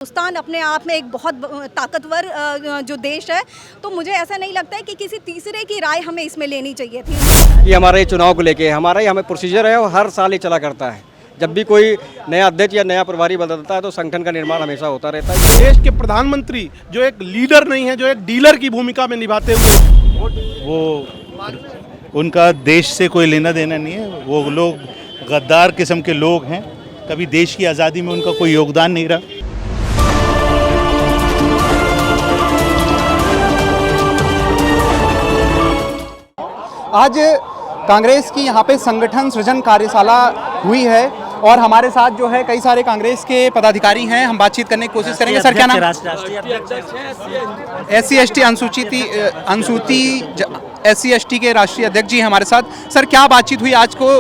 हिंदुस्तान अपने आप में एक बहुत ताकतवर जो देश है, तो मुझे ऐसा नहीं लगता है कि किसी तीसरे की राय हमें इसमें लेनी चाहिए थी। ये हमारे चुनाव को लेके हमारा ही हमें प्रोसीजर है, वो हर साल ही चला करता है। जब भी कोई नया अध्यक्ष या नया प्रभारी बदलता है तो संगठन का निर्माण हमेशा होता रहता है। देश के प्रधानमंत्री जो एक लीडर नहीं है, जो एक डीलर की भूमिका में निभाते हुए, वो उनका देश से कोई लेना देना नहीं है। वो लोग गद्दार किस्म के लोग हैं। कभी देश की आज़ादी में उनका कोई योगदान नहीं रहा। आज कांग्रेस की यहाँ पे संगठन सृजन कार्यशाला हुई है और हमारे साथ जो है कई सारे कांग्रेस के पदाधिकारी हैं। हम बातचीत करने की कोशिश करेंगे। सर क्या नाम? SC/ST SC/ST के राष्ट्रीय अध्यक्ष जी हमारे साथ। सर क्या बातचीत हुई आज को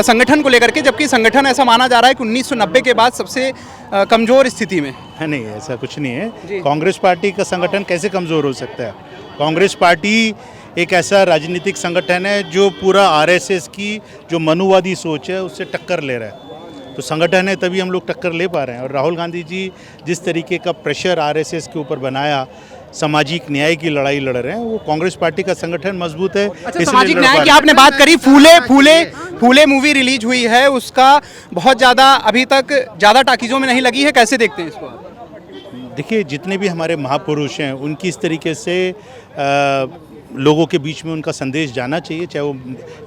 संगठन को लेकर के, जबकि संगठन ऐसा माना जा रहा है कि 1990 के बाद सबसे कमज़ोर स्थिति में है? नहीं, ऐसा कुछ नहीं है। कांग्रेस पार्टी का संगठन कैसे कमज़ोर हो सकता है? कांग्रेस पार्टी एक ऐसा राजनीतिक संगठन है जो पूरा RSS की जो मनुवादी सोच है उससे टक्कर ले रहा है। तो संगठन है तभी हम लोग टक्कर ले पा रहे हैं। और राहुल गांधी जी जिस तरीके का प्रेशर RSS के ऊपर बनाया, सामाजिक न्याय की लड़ाई लड़ रहे हैं, वो कांग्रेस पार्टी का संगठन मजबूत है। अच्छा, सामाजिक न्याय की आपने बात करी। फूले मूवी रिलीज हुई है, उसका बहुत ज़्यादा अभी तक ज़्यादा टाकीज़ों में नहीं लगी है, कैसे देखते हैं इसको? देखिए, जितने भी हमारे महापुरुष हैं उनकी इस तरीके से लोगों के बीच में उनका संदेश जाना चाहिए, चाहे वो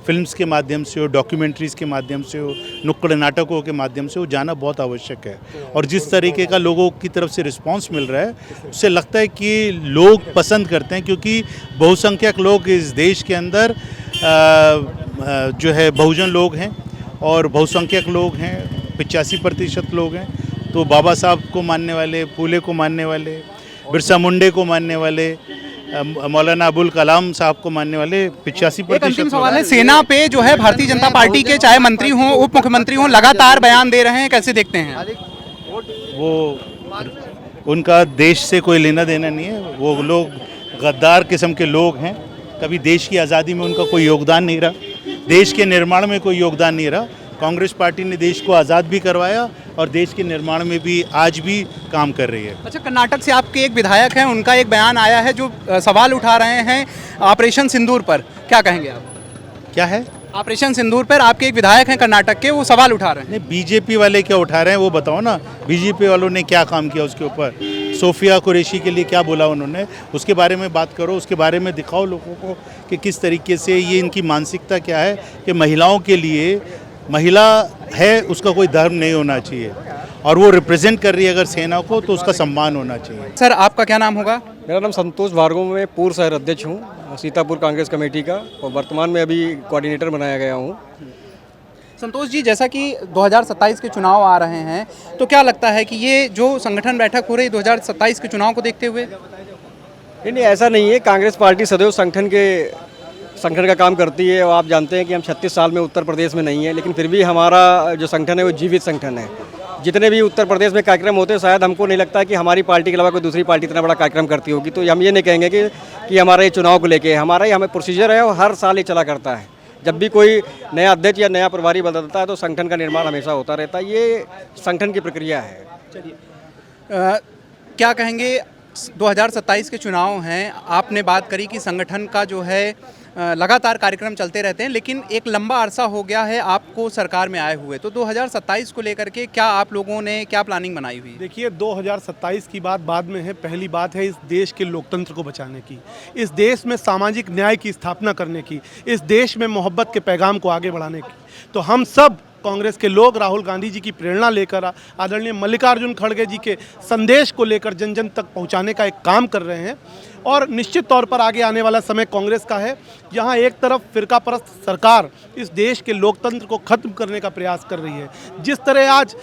फिल्म्स के माध्यम से हो, डॉक्यूमेंट्रीज़ के माध्यम से हो, नुक्कड़ नाटकों के माध्यम से हो, जाना बहुत आवश्यक है। और जिस तरीके का लोगों की तरफ से रिस्पांस मिल रहा है उससे लगता है कि लोग पसंद करते हैं, क्योंकि बहुसंख्यक लोग इस देश के अंदर जो है बहुजन लोग हैं और बहुसंख्यक लोग हैं, 85% लोग हैं। तो बाबा साहब को मानने वाले, फूले को मानने वाले, बिरसा मुंडे को मानने वाले, मौलाना अबुल कलाम साहब को मानने वाले 85%। सवाल है, सेना पे जो है भारतीय जनता पार्टी के चाहे मंत्री हों, उप मुख्यमंत्री हों, लगातार बयान दे रहे हैं, कैसे देखते हैं? वो उनका देश से कोई लेना देना नहीं है। वो लोग गद्दार किस्म के लोग हैं। कभी देश की आज़ादी में उनका कोई योगदान नहीं रहा, देश के निर्माण में कोई योगदान नहीं रहा। कांग्रेस पार्टी ने देश को आज़ाद भी करवाया और देश के निर्माण में भी आज भी काम कर रही है। अच्छा, कर्नाटक से आपके एक विधायक हैं, उनका एक बयान आया है जो सवाल उठा रहे हैं ऑपरेशन सिंदूर पर, क्या कहेंगे आप? क्या है ऑपरेशन सिंदूर पर आपके एक विधायक हैं कर्नाटक के, वो सवाल उठा रहे हैं। नहीं, बीजेपी वाले क्या उठा रहे हैं वो बताओ ना। बीजेपी वालों ने क्या काम किया उसके ऊपर? सोफिया कुरैशी के लिए क्या बोला उन्होंने, उसके बारे में बात करो, उसके बारे में दिखाओ लोगों को कि किस तरीके से ये इनकी मानसिकता क्या है कि महिलाओं के लिए, महिला है उसका कोई धर्म नहीं होना चाहिए और वो रिप्रेजेंट कर रही है अगर सेना को तो उसका सम्मान होना चाहिए। सर आपका क्या नाम होगा? मेरा नाम संतोष भार्गव, मैं पूर्व शहर अध्यक्ष हूँ सीतापुर कांग्रेस कमेटी का और वर्तमान में अभी कोऑर्डिनेटर बनाया गया हूँ। संतोष जी, जैसा कि 2027 के चुनाव आ रहे हैं, तो क्या लगता है कि ये जो संगठन बैठक हो रही है 2027 के चुनाव को देखते हुए? नहीं, ऐसा नहीं है। कांग्रेस पार्टी सदैव संगठन का काम करती है और आप जानते हैं कि हम 36 साल में उत्तर प्रदेश में नहीं है, लेकिन फिर भी हमारा जो संगठन है वो जीवित संगठन है। जितने भी उत्तर प्रदेश में कार्यक्रम होते हैं, शायद हमको नहीं लगता कि हमारी पार्टी के अलावा कोई दूसरी पार्टी इतना बड़ा कार्यक्रम करती होगी। तो हम ये नहीं कहेंगे कि हमारे चुनाव को लेके हमारा ही हमें प्रोसीजर है, वो हर साल ही चला करता है। जब भी कोई नया अध्यक्ष या नया प्रभारी बदलता है तो संगठन का निर्माण हमेशा होता रहता है। ये संगठन की प्रक्रिया है। चलिए, क्या कहेंगे, 2027 के चुनाव हैं, आपने बात करी कि संगठन का जो है लगातार कार्यक्रम चलते रहते हैं, लेकिन एक लंबा अरसा हो गया है आपको सरकार में आए हुए, तो 2027 को लेकर के क्या आप लोगों ने क्या प्लानिंग बनाई हुई? देखिए, 2027 की बात बाद में है। पहली बात है इस देश के लोकतंत्र को बचाने की, इस देश में सामाजिक न्याय की स्थापना करने की, इस देश में मोहब्बत के पैगाम को आगे बढ़ाने की। तो हम सब कांग्रेस के लोग राहुल गांधी जी की प्रेरणा लेकर, आदरणीय मल्लिकार्जुन खड़गे जी के संदेश को लेकर जन जन तक पहुंचाने का एक काम कर रहे हैं। और निश्चित तौर पर आगे आने वाला समय कांग्रेस का है। यहाँ एक तरफ फिरकापरस्त सरकार इस देश के लोकतंत्र को खत्म करने का प्रयास कर रही है। जिस तरह आज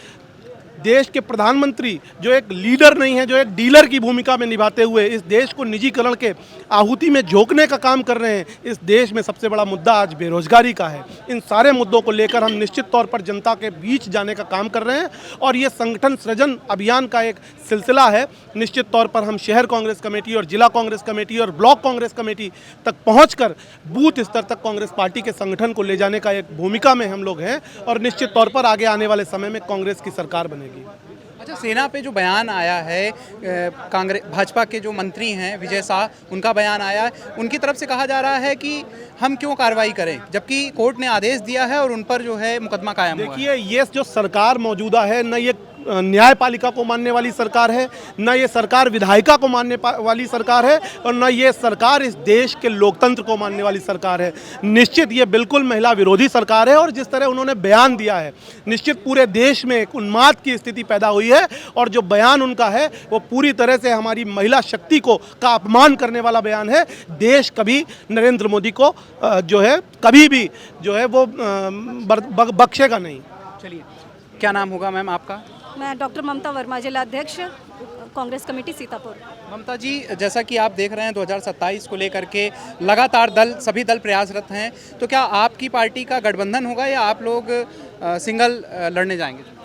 देश के प्रधानमंत्री जो एक लीडर नहीं है, जो एक डीलर की भूमिका में निभाते हुए इस देश को निजीकरण के आहुति में झोंकने का काम कर रहे हैं। इस देश में सबसे बड़ा मुद्दा आज बेरोजगारी का है। इन सारे मुद्दों को लेकर हम निश्चित तौर पर जनता के बीच जाने का काम कर रहे हैं और ये संगठन सृजन अभियान का एक सिलसिला है। निश्चित तौर पर हम शहर कांग्रेस कमेटी और जिला कांग्रेस कमेटी और ब्लॉक कांग्रेस कमेटी तक पहुँचकर बूथ स्तर तक कांग्रेस पार्टी के संगठन को ले जाने का एक भूमिका में हम लोग हैं और निश्चित तौर पर आगे आने वाले समय में कांग्रेस की सरकार बनेगी। अच्छा, सेना पे जो बयान आया है कांग्रेस भाजपा के जो मंत्री हैं विजय शाह, उनका बयान आया है, उनकी तरफ से कहा जा रहा है कि हम क्यों कार्रवाई करें, जबकि कोर्ट ने आदेश दिया है और उन पर जो है मुकदमा कायम हुआ है। देखिए, ये जो सरकार मौजूदा है, न ये न्यायपालिका को मानने वाली सरकार है, न ये सरकार विधायिका को मानने वाली सरकार है, और न ये सरकार इस देश के लोकतंत्र को मानने वाली सरकार है। निश्चित ये बिल्कुल महिला विरोधी सरकार है, और जिस तरह उन्होंने बयान दिया है, निश्चित पूरे देश में एक उन्माद की स्थिति पैदा हुई है, और जो बयान उनका है वो पूरी तरह से हमारी महिला शक्ति का अपमान करने वाला बयान है। देश कभी नरेंद्र मोदी को जो है कभी भी जो है वो बख्शेगा नहीं। चलिए, क्या नाम होगा मैम आपका? मैं डॉक्टर ममता वर्मा, जिला अध्यक्ष, कांग्रेस कमेटी सीतापुर। ममता जी, जैसा कि आप देख रहे हैं 2027 को लेकर के लगातार सभी दल प्रयासरत हैं, तो क्या आपकी पार्टी का गठबंधन होगा या आप लोग सिंगल लड़ने जाएंगे?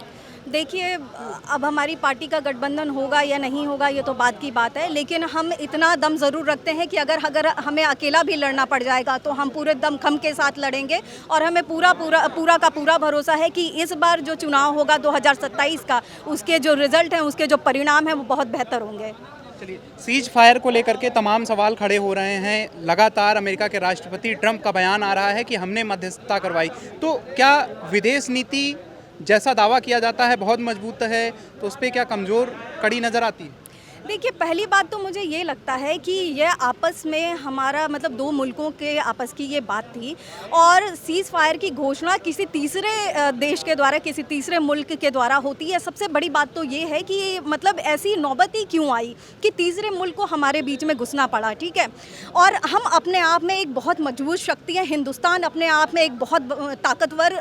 देखिए, अब हमारी पार्टी का गठबंधन होगा या नहीं होगा ये तो बात की बात है, लेकिन हम इतना दम ज़रूर रखते हैं कि अगर हमें अकेला भी लड़ना पड़ जाएगा तो हम पूरे दमखम के साथ लड़ेंगे, और हमें पूरा भरोसा है कि इस बार जो चुनाव होगा 2027 का, उसके जो रिज़ल्ट हैं, उसके जो परिणाम हैं, वो बहुत बेहतर होंगे। चलिए, सीज फायर को लेकर के तमाम सवाल खड़े हो रहे हैं। लगातार अमेरिका के राष्ट्रपति ट्रंप का बयान आ रहा है कि हमने मध्यस्थता करवाई, तो क्या विदेश नीति जैसा दावा किया जाता है बहुत मजबूत है, तो उस पर क्या कमज़ोर कड़ी नज़र आती है? देखिए, पहली बात तो मुझे ये लगता है कि यह आपस में हमारा मतलब दो मुल्कों के आपस की ये बात थी, और सीज़ फायर की घोषणा किसी तीसरे देश के द्वारा, किसी तीसरे मुल्क के द्वारा होती है। सबसे बड़ी बात तो ये है कि मतलब ऐसी नौबत ही क्यों आई कि तीसरे मुल्क को हमारे बीच में घुसना पड़ा, ठीक है। और हम अपने आप में एक बहुत मजबूत शक्ति है, हिंदुस्तान अपने आप में एक बहुत ताकतवर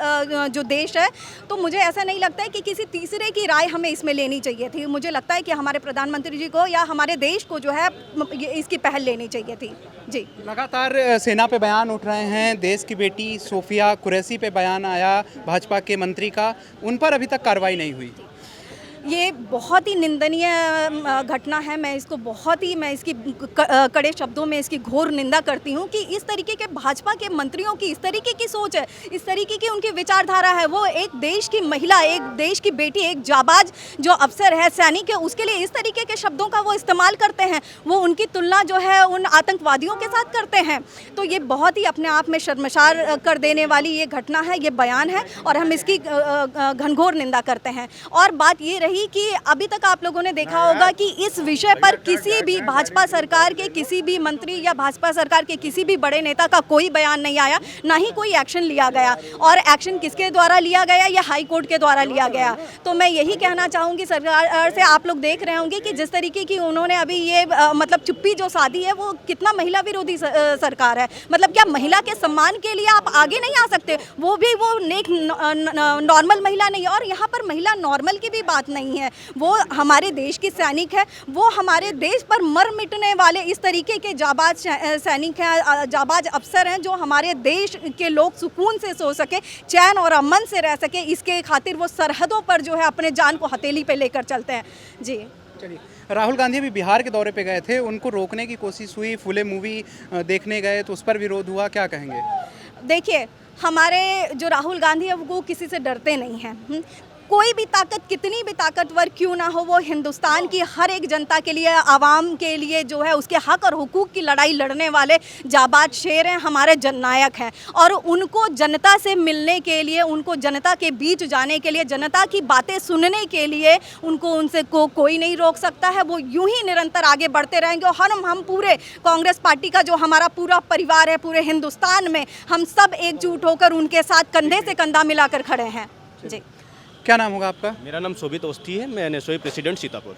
जो देश है, तो मुझे ऐसा नहीं लगता है कि किसी तीसरे की राय हमें इसमें लेनी चाहिए थी। मुझे लगता है कि हमारे प्रधानमंत्री जी को या हमारे देश को जो है इसकी पहल लेनी चाहिए थी। जी, लगातार सेना पे बयान उठ रहे हैं। देश की बेटी सोफिया कुरैशी पे बयान आया भाजपा के मंत्री का, उन पर अभी तक कार्रवाई नहीं हुई। ये बहुत ही निंदनीय घटना है। मैं इसकी कड़े शब्दों में इसकी घोर निंदा करती हूँ कि इस तरीके के भाजपा के मंत्रियों की इस तरीके की सोच है, इस तरीके की उनकी विचारधारा है। वो एक देश की महिला, एक देश की बेटी, एक जाबाज जो अफसर है, सैनिक है, उसके लिए इस तरीके के शब्दों का वो इस्तेमाल करते हैं। वो उनकी तुलना जो है उन आतंकवादियों के साथ करते हैं। तो ये बहुत ही अपने आप में शर्मसार कर देने वाली ये घटना है, ये बयान है, और हम इसकी घनघोर निंदा करते हैं। और बात ये कि अभी तक आप लोगों ने देखा होगा कि इस विषय पर किसी भी भाजपा सरकार के किसी भी मंत्री या भाजपा सरकार के किसी भी बड़े नेता का कोई बयान नहीं आया, ना ही कोई एक्शन लिया गया। और एक्शन किसके द्वारा लिया गया? या हाई कोर्ट के द्वारा लिया गया। तो मैं यही कहना चाहूँगी सरकार से, आप लोग देख रहे होंगे कि जिस तरीके की उन्होंने अभी ये मतलब चुप्पी जो साधी है, वो कितना महिला विरोधी सरकार है। मतलब क्या महिला के सम्मान के लिए आप आगे नहीं आ सकते? वो भी वो नेक नॉर्मल महिला नहीं है, और यहाँ पर महिला नॉर्मल की भी बात नहीं है। वो हमारे देश की सैनिक है, वो हमारे देश पर मर मिटने वाले इस तरीके के जाबाज सैनिक हैं, जाबाज अफसर हैं, जो हमारे देश के लोग सुकून से सो सके, चैन और अमन से रह सके, इसके खातिर वो सरहदों पर जो है अपने जान को हथेली पे लेकर चलते हैं। जी, चलिए, राहुल गांधी भी बिहार के दौरे पे गए थे, उनको रोकने की कोशिश हुई, फूले मूवी देखने गए तो उस पर विरोध हुआ, क्या कहेंगे? देखिए, हमारे जो राहुल गांधी है वो किसी से डरते नहीं हैं। कोई भी ताकत कितनी भी ताकतवर क्यों ना हो, वो हिंदुस्तान की हर एक जनता के लिए, आवाम के लिए जो है उसके हक और हुकूक की लड़ाई लड़ने वाले जाबाज शेर हैं, हमारे जननायक हैं। और उनको जनता से मिलने के लिए, उनको जनता के बीच जाने के लिए, जनता की बातें सुनने के लिए उनसे कोई नहीं रोक सकता है। वो यूं ही निरंतर आगे बढ़ते रहेंगे। और हम पूरे कांग्रेस पार्टी का जो हमारा पूरा परिवार है, पूरे हिंदुस्तान में हम सब एकजुट होकर उनके साथ कंधे से कंधा मिलाकर खड़े हैं। जी, क्या नाम होगा आपका? मेरा नाम शोभित अवस्थी है, मैं एनएसओ प्रेसिडेंट सीतापुर।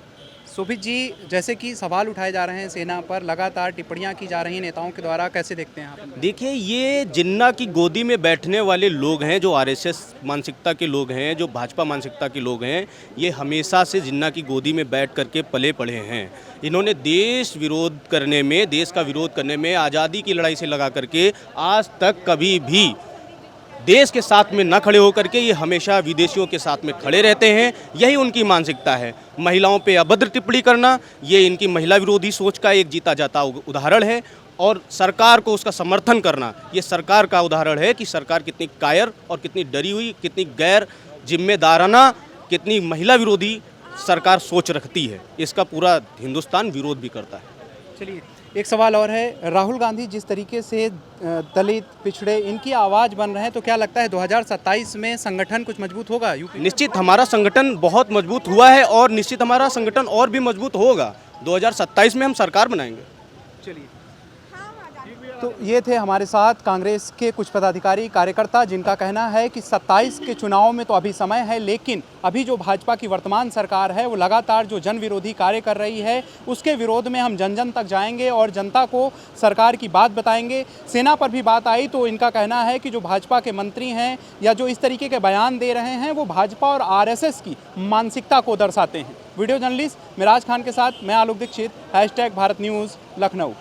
शोभित जी, जैसे कि सवाल उठाए जा रहे हैं सेना पर, लगातार टिप्पणियां की जा रही हैं नेताओं के द्वारा, कैसे देखते हैं आप? देखिए, ये जिन्ना की गोदी में बैठने वाले लोग हैं, जो आरएसएस मानसिकता के लोग हैं, जो भाजपा मानसिकता के लोग हैं, ये हमेशा से जिन्ना की गोदी में बैठ करके पले पड़े हैं। इन्होंने देश विरोध करने में, देश का विरोध करने में, आज़ादी की लड़ाई से लगा करके आज तक कभी भी देश के साथ में न खड़े होकर के ये हमेशा विदेशियों के साथ में खड़े रहते हैं। यही उनकी मानसिकता है। महिलाओं पे अभद्र टिप्पणी करना, ये इनकी महिला विरोधी सोच का एक जीता जाता उदाहरण है। और सरकार को उसका समर्थन करना, ये सरकार का उदाहरण है कि सरकार कितनी कायर और कितनी डरी हुई, कितनी गैर जिम्मेदाराना, कितनी महिला विरोधी सरकार सोच रखती है, इसका पूरा हिंदुस्तान विरोध भी करता है। चलिए, एक सवाल और है, राहुल गांधी जिस तरीके से दलित पिछड़े इनकी आवाज़ बन रहे हैं, तो क्या लगता है 2027 में संगठन कुछ मजबूत होगा यूपी? निश्चित हमारा संगठन बहुत मजबूत हुआ है और निश्चित हमारा संगठन और भी मजबूत होगा। 2027 में हम सरकार बनाएंगे। चलिए, तो ये थे हमारे साथ कांग्रेस के कुछ पदाधिकारी कार्यकर्ता, जिनका कहना है कि 27 के चुनाव में तो अभी समय है, लेकिन अभी जो भाजपा की वर्तमान सरकार है वो लगातार जो जन विरोधी कार्य कर रही है उसके विरोध में हम जन जन तक जाएंगे और जनता को सरकार की बात बताएंगे। सेना पर भी बात आई तो इनका कहना है कि जो भाजपा के मंत्री हैं या जो इस तरीके के बयान दे रहे हैं वो भाजपा और आरएसएस की मानसिकता को दर्शाते हैं। वीडियो जर्नलिस्ट मिराज खान के साथ मैं आलोक दीक्षित, #भारत न्यूज़ लखनऊ।